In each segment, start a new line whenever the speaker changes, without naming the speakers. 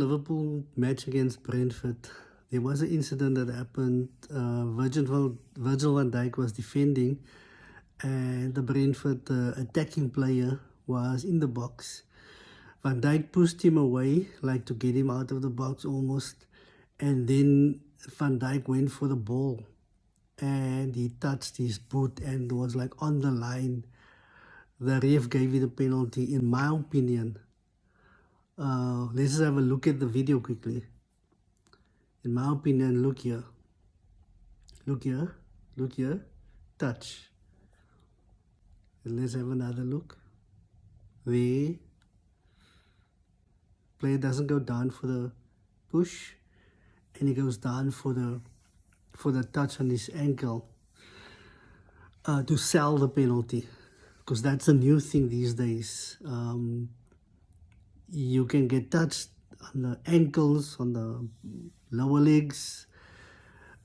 Liverpool match against Brentford, there was an incident that happened. Virgil van Dijk was defending, and the Brentford attacking player was in the box. Van Dijk pushed him away, like to get him out of the box almost, and then Van Dijk went for the ball, and he touched his boot and was like on the line. The ref gave it a penalty, in my opinion. Let's just have a look at the video quickly. In my opinion, look here, touch. And let's have another look. The player doesn't go down for the push, and he goes down for the touch on his ankle to sell the penalty, because that's a new thing these days. You can get touched on the ankles, on the lower legs,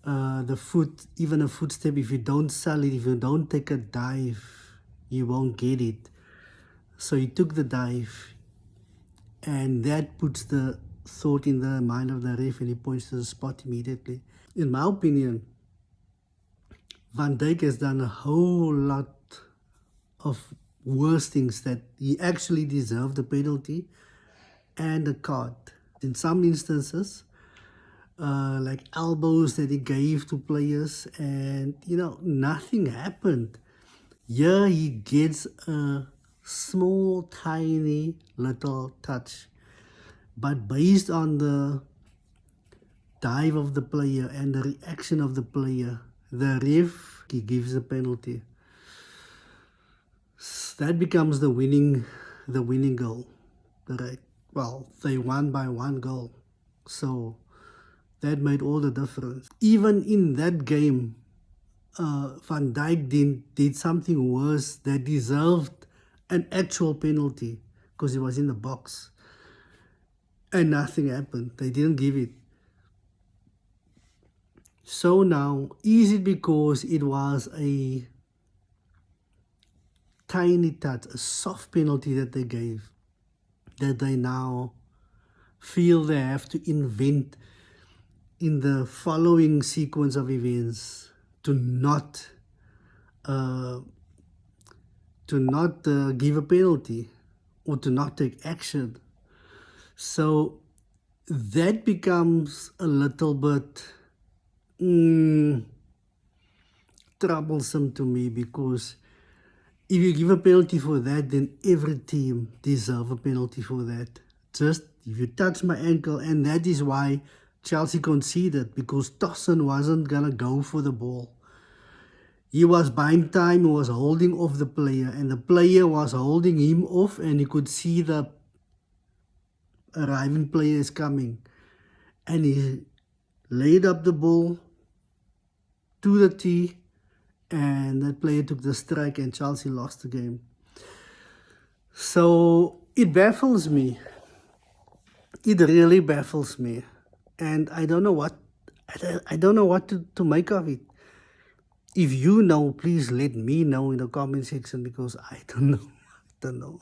the foot, even a footstep. If you don't sell it, if you don't take a dive, you won't get it. So he took the dive, and that puts the thought in the mind of the ref, and he points to the spot immediately. In my opinion, Van Dijk has done a whole lot of worse things that he actually deserved a penalty and a card. In some instances, like elbows that he gave to players, and nothing happened. Here he gets a small, tiny little touch, but based on the dive of the player and the reaction of the player, the ref, he gives a penalty. That becomes the winning goal, right? Well, they won by 1 goal, so that made all the difference. Even in that game, Van Dijk did something worse that deserved an actual penalty, because he was in the box, and nothing happened. They didn't give it. So now, is it because it was a tiny touch, a soft penalty that they gave, that they now feel they have to invent in the following sequence of events to not give a penalty or to not take action? So that becomes a little bit troublesome to me, because if you give a penalty for that, then every team deserves a penalty for that. Just if you touch my ankle, and that is why Chelsea conceded, because Tosin wasn't going to go for the ball. He was buying time, he was holding off the player, and the player was holding him off, and he could see the arriving player is coming. And he laid up the ball to the tee, and that player took the strike, and Chelsea lost the game. So it baffles me. It really baffles me. And I don't know what to make of it. If you know, please let me know in the comment section, because I don't know.